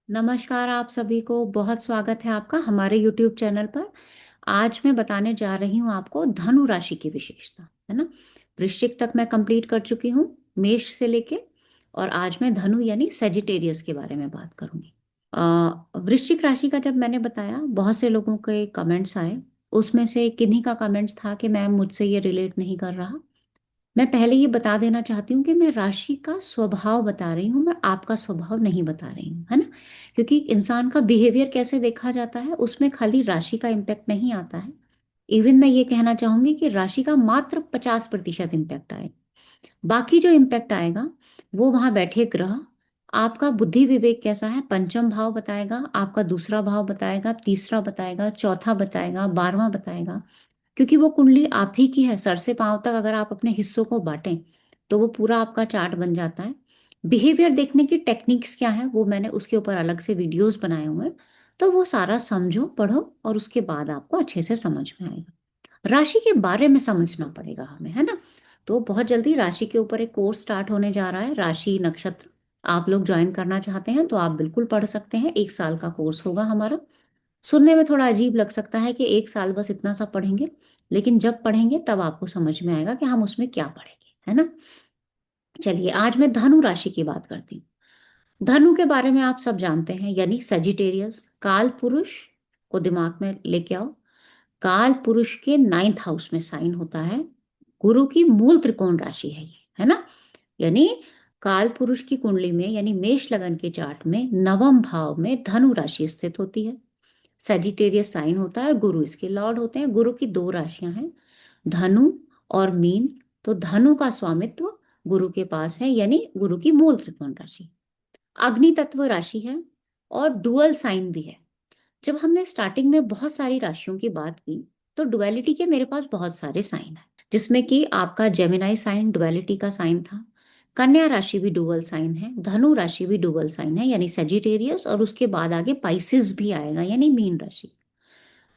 नमस्कार आप सभी को। बहुत स्वागत है आपका हमारे YouTube चैनल पर। आज मैं बताने जा रही हूँ आपको धनु राशि की विशेषता, है ना। वृश्चिक तक मैं कंप्लीट कर चुकी हूँ, मेष से लेके। और आज मैं धनु यानी सेजिटेरियस के बारे में बात करूंगी। वृश्चिक राशि का जब मैंने बताया, बहुत से लोगों के कमेंट्स आए। उसमें से किन्हीं का कमेंट्स था कि मैम मुझसे ये रिलेट नहीं कर रहा। मैं पहले ये बता देना चाहती हूँ कि मैं राशि का स्वभाव बता रही हूँ, मैं आपका स्वभाव नहीं बता रही हूँ, है ना। क्योंकि इंसान का बिहेवियर कैसे देखा जाता है, उसमें खाली राशि का इम्पैक्ट नहीं आता है। इवन मैं ये कहना चाहूंगी कि राशि का मात्र 50% इम्पैक्ट आए। बाकी जो इम्पैक्ट आएगा वो वहां बैठे ग्रह, आपका बुद्धि विवेक कैसा है, पंचम भाव बताएगा, आपका दूसरा भाव बताएगा, तीसरा बताएगा, चौथा बताएगा, 12वां बताएगा। क्योंकि वो कुंडली आप ही की है, सर से पांव तक अगर आप अपने हिस्सों को बांटें तो वो पूरा आपका चार्ट बन जाता है। बिहेवियर देखने की टेक्निक्स क्या है वो मैंने उसके ऊपर अलग से वीडियोस बनाए हुए हैं। तो वो सारा समझो, पढ़ो, और उसके बाद आपको अच्छे से समझ में आएगा। राशि के बारे में समझना पड़ेगा हमें, है ना। तो बहुत जल्दी राशि के ऊपर एक कोर्स स्टार्ट होने जा रहा है, राशि नक्षत्र। आप लोग ज्वाइन करना चाहते हैं तो आप बिल्कुल पढ़ सकते हैं, 1 साल का कोर्स होगा हमारा। सुनने में थोड़ा अजीब लग सकता है कि 1 साल बस इतना सा पढ़ेंगे, लेकिन जब पढ़ेंगे तब आपको समझ में आएगा कि हम उसमें क्या पढ़ेंगे, है ना। चलिए आज मैं धनु राशि की बात करती हूँ। धनु के बारे में आप सब जानते हैं, यानी सजिटेरियस, काल पुरुष को दिमाग में लेके आओ। काल पुरुष के 9th हाउस में साइन होता है। गुरु की मूल त्रिकोण राशि है ये, है ना। यानी काल पुरुष की कुंडली में, यानी मेष लगन के चार्ट में 9वें भाव में धनु राशि स्थित होती है। सेजिटेरियस साइन होता है और गुरु इसके लॉर्ड होते हैं। गुरु की दो राशियां हैं, धनु और मीन। तो धनु का स्वामित्व गुरु के पास है, यानी गुरु की मूल त्रिकोण राशि अग्नि तत्व राशि है और डुअल साइन भी है। जब हमने स्टार्टिंग में बहुत सारी राशियों की बात की तो डुअलिटी के मेरे पास बहुत सारे साइन है, जिसमें कि आपका जेमिनाई साइन डुअलिटी का साइन था। कन्या राशि भी डुअल साइन है, धनु राशि भी डुअल साइन है यानी सेजिटेरियस, और उसके बाद आगे पाइसिस भी आएगा यानी मीन राशि।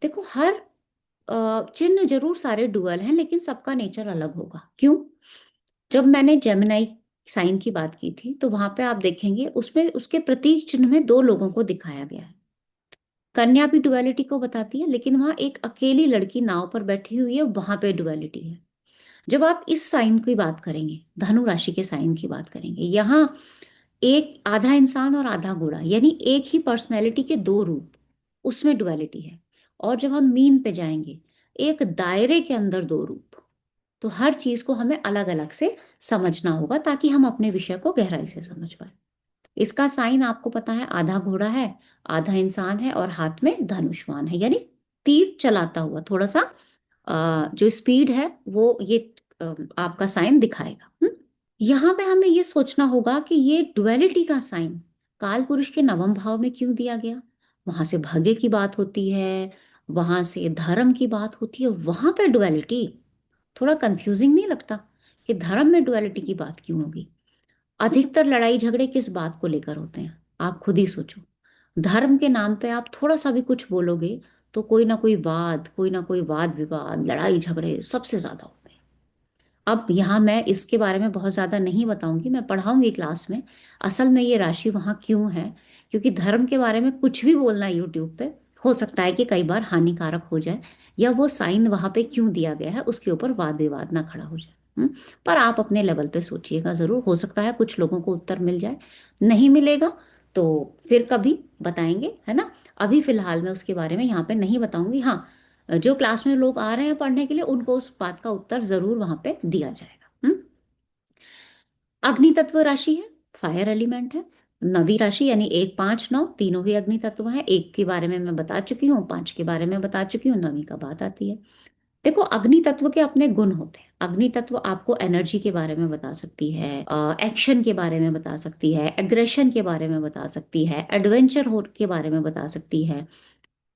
देखो हर चिन्ह जरूर सारे डुअल हैं, लेकिन सबका नेचर अलग होगा। क्यों? जब मैंने जेमिनाई साइन की बात की थी तो वहां पे आप देखेंगे उसमें उसके प्रतीक चिन्ह में दो लोगों को दिखाया गया है। कन्या भी डुअलिटी को बताती है, लेकिन वहां एक अकेली लड़की नाव पर बैठी हुई है, वहां पे डुअलिटी है। जब आप इस साइन की बात करेंगे, धनु राशि के साइन की बात करेंगे, यहाँ एक आधा इंसान और आधा घोड़ा, यानी एक ही पर्सनैलिटी के दो रूप, उसमें डुअलिटी है। और जब हम मीन पे जाएंगे, एक दायरे के अंदर दो रूप। तो हर चीज को हमें अलग अलग से समझना होगा ताकि हम अपने विषय को गहराई से समझ पाए। इसका साइन आपको पता है, आधा घोड़ा है, आधा इंसान है और हाथ में धनुष्मान है, यानी तीर चलाता हुआ थोड़ा सा जो स्पीड है वो ये आपका साइन दिखाएगा। यहाँ पे हमें ये सोचना होगा कि ये डुअलिटी का साइन काल पुरुष के 9वें भाव में क्यों दिया गया। वहां से भाग्य की बात होती है, वहां से धर्म की बात होती है, वहां पे डुअलिटी। थोड़ा कंफ्यूजिंग नहीं लगता कि धर्म में डुअलिटी की बात क्यों होगी। अधिकतर लड़ाई झगड़े किस बात को लेकर होते हैं, आप खुद ही सोचो। धर्म के नाम पे आप थोड़ा सा भी कुछ बोलोगे तो कोई ना कोई वाद विवाद, लड़ाई झगड़े सबसे ज्यादा होते हैं। अब यहाँ मैं इसके बारे में बहुत ज़्यादा नहीं बताऊंगी, मैं पढ़ाऊंगी क्लास में असल में ये राशि वहाँ क्यों है। क्योंकि धर्म के बारे में कुछ भी बोलना यूट्यूब पे हो सकता है कि कई बार हानिकारक हो जाए, या वो साइन वहाँ पे क्यों दिया गया है उसके ऊपर वाद विवाद ना खड़ा हो जाए। पर आप अपने लेवल पे सोचिएगा ज़रूर, हो सकता है कुछ लोगों को उत्तर मिल जाए, नहीं मिलेगा तो फिर कभी बताएंगे, है ना। अभी फिलहाल मैं उसके बारे में यहाँ पे नहीं बताऊंगी। हाँ, जो क्लास में लोग आ रहे हैं पढ़ने के लिए उनको उस बात का उत्तर जरूर वहां पे दिया जाएगा। अग्नि तत्व राशि है, फायर एलिमेंट है। नवी राशि यानी 1 5 9 तीनों ही अग्नि तत्व है। एक के बारे में मैं बता चुकी हूँ, पांच के बारे में बता चुकी हूँ, नवी का बात आती है। देखो अग्नि तत्व के अपने गुण होते हैं। अग्नि तत्व आपको एनर्जी के बारे में बता सकती है, एक्शन के बारे में बता सकती है, एग्रेशन के बारे में बता सकती है, एडवेंचर हो के बारे में बता सकती है।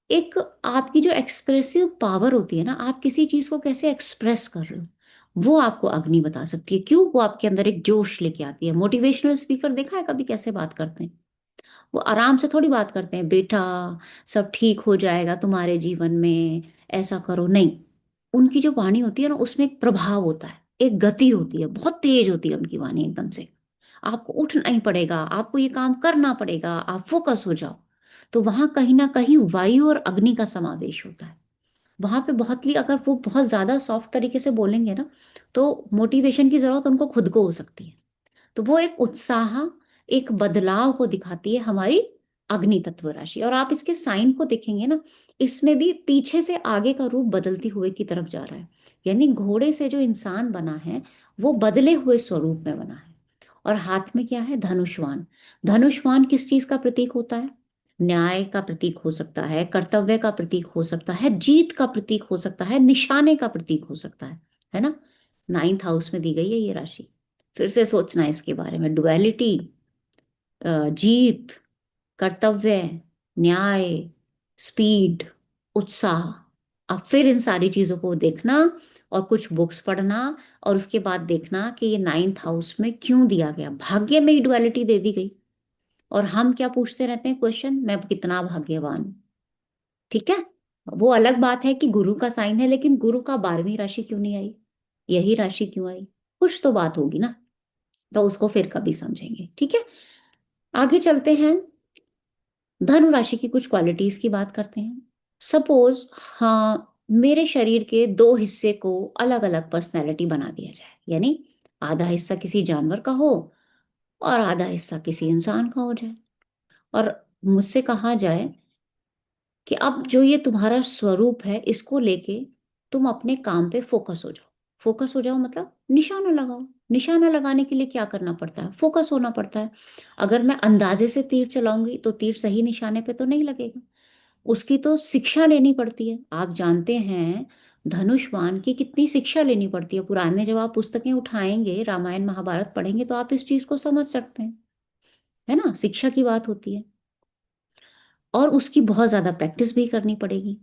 एक आपकी जो एक्सप्रेसिव पावर होती है ना, आप किसी चीज को कैसे एक्सप्रेस कर रहे हो, वो आपको अग्नि बता सकती है। क्यों? वो आपके अंदर एक जोश लेके आती है। मोटिवेशनल स्पीकर देखा है कभी कैसे बात करते हैं? वो आराम से थोड़ी बात करते हैं, बेटा सब ठीक हो जाएगा तुम्हारे जीवन में, ऐसा करो, नहीं। उनकी जो वाणी होती है ना, उसमें एक प्रभाव होता है, एक गति होती है, बहुत तेज होती है उनकी वाणी एकदम से। आपको उठना ही पड़ेगा, आपको ये काम करना पड़ेगा, आप फोकस हो जाओ, तो वहां कहीं ना कहीं वायु और अग्नि का समावेश होता है। वहां पे बहुत ही, अगर वो बहुत ज्यादा सॉफ्ट तरीके से बोलेंगे ना, तो मोटिवेशन की जरूरत उनको खुद को हो सकती है। तो वो एक उत्साह, एक बदलाव को दिखाती है हमारी अग्नि तत्व राशि। और आप इसके साइन को देखेंगे ना, इसमें भी पीछे से आगे का रूप बदलती हुए की तरफ जा रहा है। यानी घोड़े से जो इंसान बना है वो बदले हुए स्वरूप में बना है। और हाथ में क्या है? धनुष्वान। धनुष्वान किस चीज का प्रतीक होता है? न्याय का प्रतीक हो सकता है, कर्तव्य का प्रतीक हो सकता है, जीत का प्रतीक हो सकता है, निशाने का प्रतीक हो सकता है ना? 9th हाउस में दी गई है ये राशि। फिर से सोचना है इसके बारे में। डुअलिटी, जीत, कर्तव्य, न्याय, स्पीड, उत्साह। अब फिर इन सारी चीजों को देखना और कुछ बुक्स पढ़ना, और उसके बाद देखना कि ये 9th हाउस में क्यों दिया गया। भाग्य में ही डुअलिटी दे दी गई। और हम क्या पूछते रहते हैं क्वेश्चन? मैं कितना भाग्यवान हूं। ठीक है, वो अलग बात है कि गुरु का साइन है, लेकिन गुरु का 12वीं राशि क्यों नहीं आई? यही राशि क्यों आई? कुछ तो बात होगी ना। तो उसको फिर कभी समझेंगे, ठीक है। आगे चलते हैं, धनु राशि की कुछ क्वालिटीज की बात करते हैं। सपोज, हाँ, मेरे शरीर के दो हिस्से को अलग अलग पर्सनैलिटी बना दिया जाए, यानी आधा हिस्सा किसी जानवर का हो और आधा हिस्सा किसी इंसान का हो जाए, और मुझसे कहा जाए कि अब जो ये तुम्हारा स्वरूप है इसको लेके तुम अपने काम पे फोकस हो जाओ। फोकस हो जाओ मतलब निशाना लगाओ। निशाना लगाने के लिए क्या करना पड़ता है? फोकस होना पड़ता है। अगर मैं अंदाजे से तीर चलाऊंगी तो तीर सही निशाने पे तो नहीं लगेगा। उसकी तो शिक्षा लेनी पड़ती है। आप जानते हैं धनुष्मान की कितनी शिक्षा लेनी पड़ती है। पुराने जब आप पुस्तकें उठाएंगे, रामायण महाभारत पढ़ेंगे, तो आप इस चीज को समझ सकते हैं, है ना? शिक्षा की बात होती है। और उसकी बहुत ज्यादा प्रैक्टिस भी करनी पड़ेगी।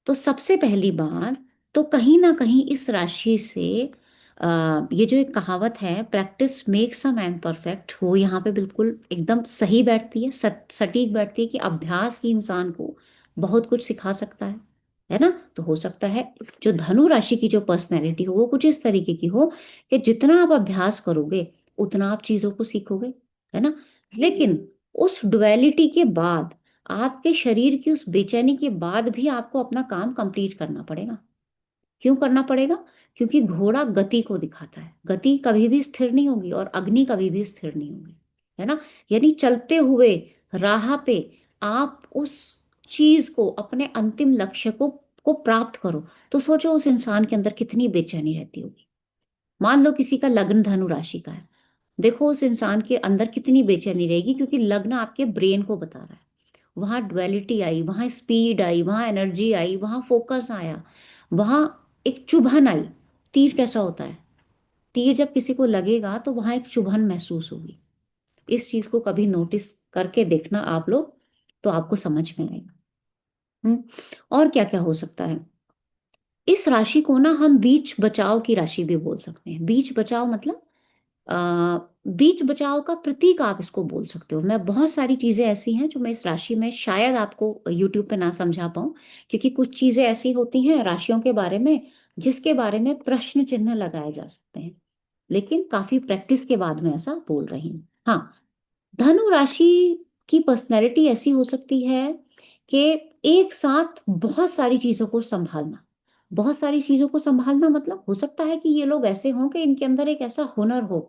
तो सबसे पहली बात, तो कहीं ना कहीं इस राशि से ये जो एक कहावत है, practice makes a man perfect, वो यहाँ पे बिल्कुल एकदम सही बैठती है, सटीक बैठती है कि अभ्यास ही इंसान को बहुत कुछ सिखा सकता है ना? तो हो सकता है जो धनु राशि की जो पर्सनैलिटी हो वो कुछ इस तरीके की हो कि जितना आप अभ्यास करोगे उतना आप चीजों को सीखोगे, है ना? लेकिन उस डुअलिटी के बाद, आपके शरीर की उस बेचैनी के बाद भी आपको अपना काम कंप्लीट करना पड़ेगा। क्यों करना पड़ेगा? क्योंकि घोड़ा गति को दिखाता है। गति कभी भी स्थिर नहीं होगी और अग्नि कभी भी स्थिर नहीं होगी, है ना? यानी चलते हुए राह पे आप उस चीज को, अपने अंतिम लक्ष्य को प्राप्त करो, तो सोचो उस इंसान के अंदर कितनी बेचैनी रहती होगी। मान लो किसी का लग्न धनु राशि का है, देखो उस इंसान के अंदर कितनी बेचैनी रहेगी, क्योंकि लग्न आपके ब्रेन को बता रहा है। वहां डुअलिटी आई, वहां स्पीड आई, वहां एनर्जी आई, वहां फोकस आया, वहां एक चुभन आई। तीर कैसा होता है? तीर जब किसी को लगेगा तो वहां एक चुभन महसूस होगी। इस चीज को कभी नोटिस करके देखना आप लोग, तो आपको समझ में आएगा। और क्या क्या हो सकता है? इस राशि को ना हम बीच बचाव की राशि भी बोल सकते हैं। बीच बचाव मतलब बीच बचाव का प्रतीक आप इसको बोल सकते हो। मैं बहुत सारी चीजें ऐसी हैं जो मैं इस राशि में शायद आपको यूट्यूब पे ना समझा पाऊं, क्योंकि कुछ चीजें ऐसी होती हैं राशियों के बारे में जिसके बारे में प्रश्न चिन्ह लगाए जा सकते हैं। लेकिन काफी प्रैक्टिस के बाद मैं ऐसा बोल रही हूँ। हाँ, धनु राशि की पर्सनैलिटी ऐसी हो सकती है कि एक साथ बहुत सारी चीजों को संभालना। बहुत सारी चीजों को संभालना मतलब हो सकता है कि ये लोग ऐसे हों कि इनके अंदर एक ऐसा हुनर हो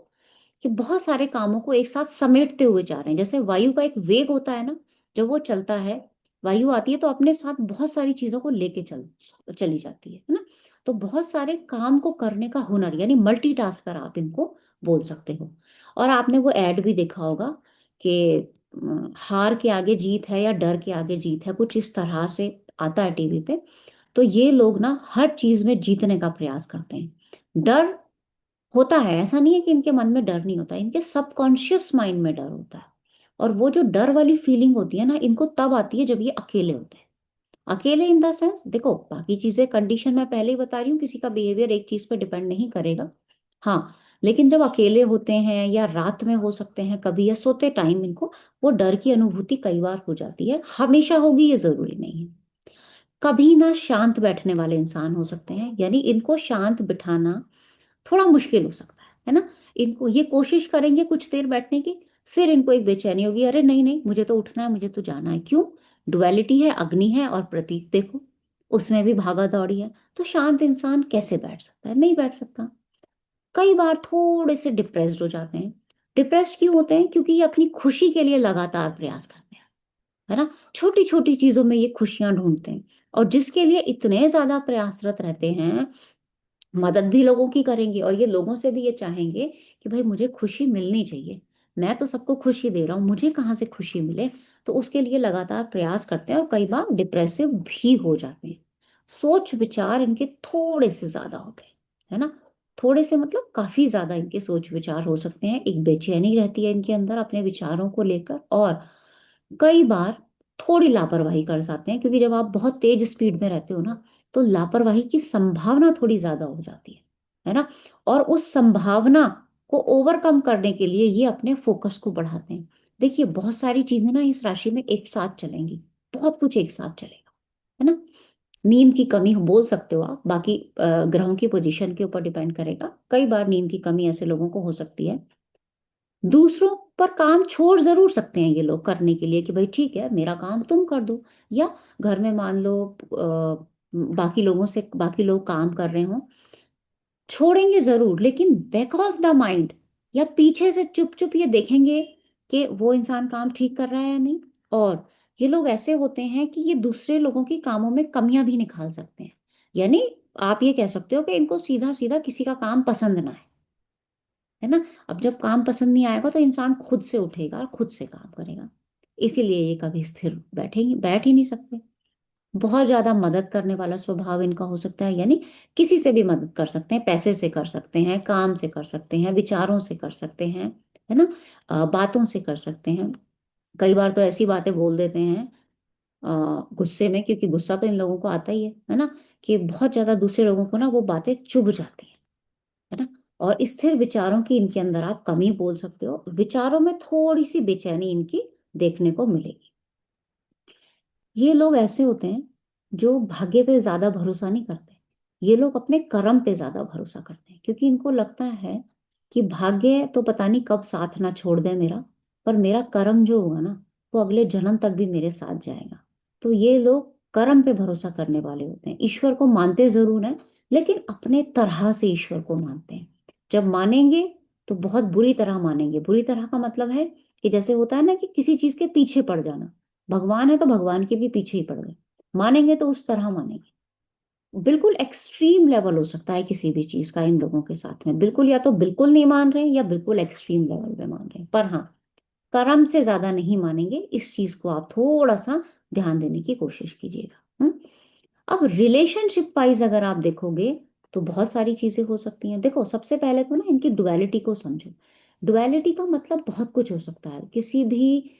कि बहुत सारे कामों को एक साथ समेटते हुए जा रहे हैं। जैसे वायु का एक वेग होता है ना, जब वो चलता है, वायु आती है तो अपने साथ बहुत सारी चीजों को लेके चली जाती है ना? तो बहुत सारे काम को करने का हुनर, यानी मल्टीटास्कर आप इनको बोल सकते हो। और आपने वो एड भी देखा होगा कि हार के आगे जीत है या डर के आगे जीत है, कुछ इस तरह से आता है टीवी पे। तो ये लोग ना हर चीज में जीतने का प्रयास करते हैं। डर होता है, ऐसा नहीं है कि इनके मन में डर नहीं होता, इनके सबकॉन्शियस माइंड में डर होता है। और वो जो डर वाली फीलिंग होती है ना, इनको तब आती है जब ये अकेले होते हैं। अकेले इन द सेंस, देखो बाकी चीजें कंडीशन मैं पहले ही बता रही हूँ, किसी का बिहेवियर एक चीज पे डिपेंड नहीं करेगा। हाँ, लेकिन जब अकेले होते हैं या रात में हो सकते हैं कभी, या सोते टाइम, इनको वो डर की अनुभूति कई बार हो जाती है। हमेशा होगी ये जरूरी नहीं है। कभी ना शांत बैठने वाले इंसान हो सकते हैं, यानी इनको शांत बिठाना थोड़ा मुश्किल हो सकता है ना? इनको ये कोशिश करेंगे कुछ देर बैठने की, फिर इनको एक बेचैनी होगी, अरे नहीं नहीं मुझे तो उठना है, मुझे तो जाना है। क्यों? डुअलिटी है, अग्नि है और प्रतीक देखो, उसमें भी भागा दौड़ी है। तो शांत इंसान कैसे बैठ सकता है? नहीं बैठ सकता। कई बार थोड़े से डिप्रेस्ड हो जाते हैं। डिप्रेस्ड क्यों होते हैं? क्योंकि ये अपनी खुशी के लिए लगातार प्रयास करते हैं, है ना। छोटी छोटी चीजों में ये खुशियां ढूंढते हैं, और जिसके लिए इतने ज्यादा प्रयासरत रहते हैं, मदद भी लोगों की करेंगे और ये लोगों से भी ये चाहेंगे कि भाई मुझे खुशी मिलनी चाहिए, मैं तो सबको खुशी दे रहा हूँ, मुझे कहाँ से खुशी मिले। तो उसके लिए लगातार प्रयास करते हैं और कई बार डिप्रेसिव भी हो जाते हैं। सोच विचार इनके थोड़े से ज्यादा होते हैं, है ना। थोड़े से मतलब काफी ज्यादा इनके सोच विचार हो सकते हैं, एक बेचैनी रहती है इनके अंदर अपने विचारों को लेकर, और कई बार थोड़ी लापरवाही कर जाते हैं, क्योंकि जब आप बहुत तेज स्पीड में रहते हो ना, तो लापरवाही की संभावना थोड़ी ज्यादा हो जाती है ना। और उस संभावना को ओवरकम करने के लिए ये अपने फोकस को बढ़ाते हैं। देखिए बहुत सारी चीजें ना इस राशि में एक साथ चलेंगी, बहुत कुछ एक साथ चलेगा, है ना। नींद की कमी बोल सकते हो आप, बाकी ग्रहों की पोजीशन के ऊपर डिपेंड करेगा। कई बार नींद की कमी ऐसे लोगों को हो सकती है। दूसरों पर काम छोड़ जरूर सकते हैं ये लोग करने के लिए, कि भाई ठीक है मेरा काम तुम कर दो, या घर में मान लो बाकी लोगों से, बाकी लोग काम कर रहे हो, छोड़ेंगे जरूर, लेकिन बैक ऑफ द माइंड या पीछे से चुप चुप ये देखेंगे कि वो इंसान काम ठीक कर रहा है या नहीं। और ये लोग ऐसे होते हैं कि ये दूसरे लोगों की कामों में कमियां भी निकाल सकते हैं। यानी आप ये कह सकते हो कि इनको सीधा सीधा किसी का काम पसंद ना है ना। अब जब काम पसंद नहीं आएगा तो इंसान खुद से उठेगा और खुद से काम करेगा। इसीलिए ये कभी स्थिर बैठेंगे, बैठ ही नहीं सकते। बहुत ज्यादा मदद करने वाला स्वभाव इनका हो सकता है, यानी किसी से भी मदद कर सकते हैं, पैसे से कर सकते हैं, काम से कर सकते हैं, विचारों से कर सकते हैं, है ना। बातों से कर सकते हैं। कई बार तो ऐसी बातें बोल देते हैं गुस्से में, क्योंकि गुस्सा तो इन लोगों को आता ही है ना, कि बहुत ज्यादा दूसरे लोगों को ना वो बातें चुभ जाती हैं, है ना। और स्थिर विचारों की इनके अंदर आप कमी बोल सकते हो, विचारों में थोड़ी सी बेचैनी इनकी देखने को मिलेगी। ये लोग ऐसे होते हैं जो भाग्य पे ज्यादा भरोसा नहीं करते। ये लोग अपने कर्म पे ज्यादा भरोसा करते हैं, क्योंकि इनको लगता है कि भाग्य तो पता नहीं कब साथ ना छोड़ दे मेरा, पर मेरा कर्म जो होगा ना वो अगले जन्म तक भी मेरे साथ जाएगा। तो ये लोग कर्म पे भरोसा करने वाले होते हैं। ईश्वर को मानते जरूर हैं, लेकिन अपने तरह से ईश्वर को मानते हैं। जब मानेंगे तो बहुत बुरी तरह मानेंगे। बुरी तरह का मतलब है कि जैसे होता है ना कि किसी चीज के पीछे पड़ जाना, भगवान है तो भगवान के भी पीछे ही पड़ गए। मानेंगे तो उस तरह मानेंगे। बिल्कुल एक्सट्रीम लेवल हो सकता है किसी भी चीज का इन लोगों के साथ में, बिल्कुल या तो बिल्कुल नहीं मान रहे या बिल्कुल एक्सट्रीम लेवल पे मान रहे हैं। पर हाँ, कर्म से ज्यादा नहीं मानेंगे, इस चीज को आप थोड़ा सा ध्यान देने की कोशिश कीजिएगा। अब रिलेशनशिप वाइज अगर आप देखोगे तो बहुत सारी चीजें हो सकती हैं। देखो सबसे पहले तो ना इनकी डुअलिटी को समझो। डुअलिटी का मतलब बहुत कुछ हो सकता है। किसी भी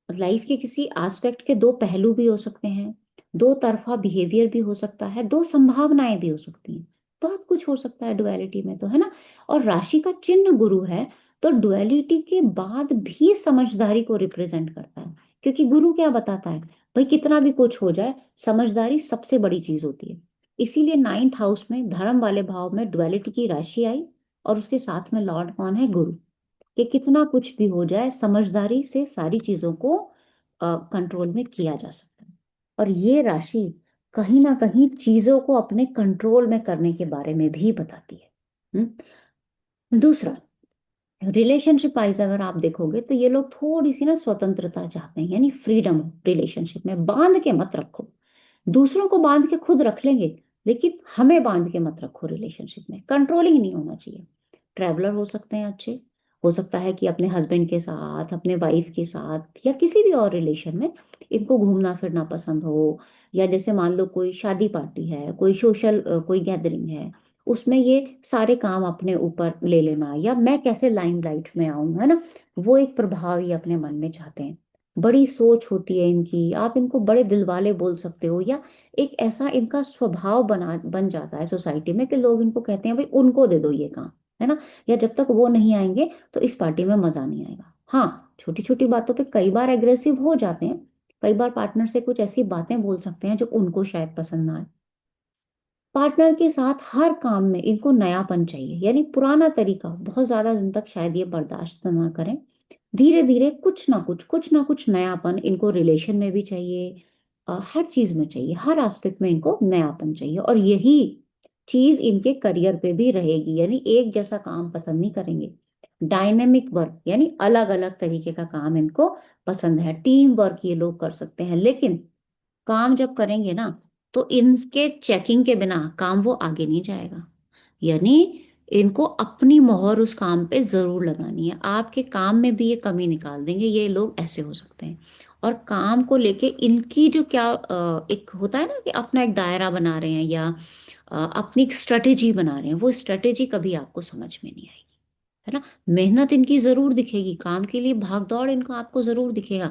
लाइफ के किसी एस्पेक्ट के दो पहलू भी हो सकते हैं, दो तरफा बिहेवियर भी हो सकता है, दो संभावनाएं भी हो सकती हैं। बहुत कुछ हो सकता है डुअलिटी में, तो है ना। और राशि का चिन्ह गुरु है, तो डुअलिटी के बाद भी समझदारी को रिप्रेजेंट करता है। क्योंकि गुरु क्या बताता है, भाई कितना भी कुछ हो जाए, समझदारी सबसे बड़ी चीज होती है। इसीलिए नाइन्थ हाउस में धर्म वाले भाव में डुअलिटी की राशि आई, और उसके साथ में लॉर्ड कौन है? गुरु। कि कितना कुछ भी हो जाए समझदारी से सारी चीजों को कंट्रोल में किया जा सकता है। और ये राशि कहीं ना कहीं चीजों को अपने कंट्रोल में करने के बारे में भी बताती है। दूसरा, रिलेशनशिप वाइज अगर आप देखोगे तो ये लोग थोड़ी सी ना स्वतंत्रता चाहते हैं, यानी फ्रीडम। रिलेशनशिप में बांध के मत रखो। दूसरों को बांध के खुद रख लेंगे, लेकिन हमें बांध के मत रखो। रिलेशनशिप में कंट्रोलिंग नहीं होना चाहिए। ट्रैवलर हो सकते हैं अच्छे, हो सकता है कि अपने हस्बैंड के साथ, अपने वाइफ के साथ या किसी भी और रिलेशन में इनको घूमना फिरना पसंद हो। या जैसे मान लो कोई शादी पार्टी है, कोई सोशल कोई गैदरिंग है, उसमें ये सारे काम अपने ऊपर ले लेना, या मैं कैसे लाइमलाइट में आऊं, है ना। वो एक प्रभाव ये अपने मन में चाहते हैं। बड़ी सोच होती है इनकी, आप इनको बड़े दिल वाले बोल सकते हो, या एक ऐसा इनका स्वभाव बन जाता है सोसाइटी में कि लोग इनको कहते हैं भाई उनको दे दो ये काम, है ना। या जब तक वो नहीं आएंगे तो इस पार्टी में मजा नहीं आएगा। हाँ, छोटी छोटी बातों पे कई बार एग्रेसिव हो जाते हैं। कई बार पार्टनर से कुछ ऐसी बातें बोल सकते हैं जो उनको शायद पसंद ना आए। पार्टनर के साथ हर काम में इनको नयापन चाहिए, यानी पुराना तरीका बहुत ज्यादा दिन तक शायद ये बर्दाश्त ना करें। धीरे धीरे कुछ ना कुछ नयापन इनको रिलेशन में भी चाहिए, हर चीज में चाहिए, हर एस्पेक्ट में इनको नयापन चाहिए। और यही चीज इनके करियर पे भी रहेगी, यानी एक जैसा काम पसंद नहीं करेंगे। डायनेमिक वर्क यानी अलग अलग तरीके का काम इनको पसंद है। टीम वर्क ये लोग कर सकते हैं, लेकिन काम जब करेंगे ना, तो इनके चेकिंग के बिना काम वो आगे नहीं जाएगा। यानी इनको अपनी मोहर उस काम पे जरूर लगानी है। आपके काम में भी ये कमी निकाल देंगे, ये लोग ऐसे हो सकते हैं। और काम को लेके इनकी जो क्या एक होता है ना कि अपना एक दायरा बना रहे हैं, या अपनी एक स्ट्रेटेजी बना रहे हैं, वो स्ट्रेटेजी कभी आपको समझ में नहीं आएगी, है ना। मेहनत इनकी जरूर दिखेगी, काम के लिए भाग दौड़ इनको आपको जरूर दिखेगा,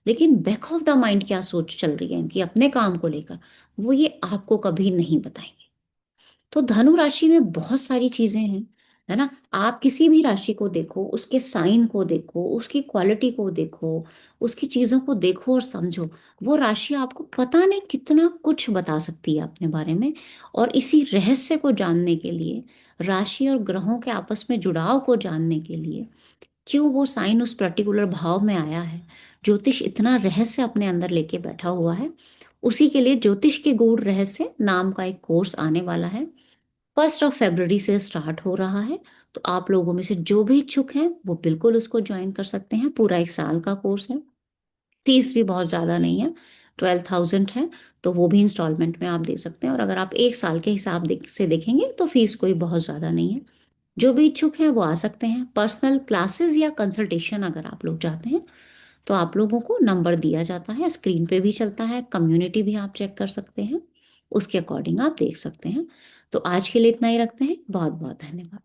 लेकिन बैक ऑफ द माइंड क्या सोच चल रही है इनकी अपने काम को लेकर, वो ये आपको कभी नहीं बताएंगे। तो धनु राशि में बहुत सारी चीजें हैं, है ना। आप किसी भी राशि को देखो, उसके साइन को देखो, उसकी क्वालिटी को देखो, उसकी चीजों को देखो और समझो। वो राशि आपको पता नहीं कितना कुछ बता सकती है अपने बारे में। और इसी रहस्य को जानने के लिए, राशि और ग्रहों के आपस में जुड़ाव को जानने के लिए, क्यों वो साइन उस पर्टिकुलर भाव में आया है, ज्योतिष इतना रहस्य अपने अंदर लेके बैठा हुआ है, उसी के लिए ज्योतिष के गूढ़ रहस्य नाम का एक कोर्स आने वाला है। 1 फरवरी से स्टार्ट हो रहा है। तो आप लोगों में से जो भी इच्छुक हैं वो बिल्कुल उसको ज्वाइन कर सकते हैं। पूरा 1 साल का कोर्स है। फीस भी बहुत ज़्यादा नहीं है, 12,000 है। तो वो भी इंस्टॉलमेंट में आप दे सकते हैं। और अगर आप 1 साल के हिसाब से देखेंगे तो फीस कोई बहुत ज़्यादा नहीं है। जो भी इच्छुक हैं वो आ सकते हैं। पर्सनल क्लासेस या कंसल्टेशन अगर आप लोग चाहते हैं, तो आप लोगों को नंबर दिया जाता है, स्क्रीन पे भी चलता है, कम्युनिटी भी आप चेक कर सकते हैं, उसके अकॉर्डिंग आप देख सकते हैं। तो आज के लिए इतना ही रखते हैं। बहुत बहुत धन्यवाद।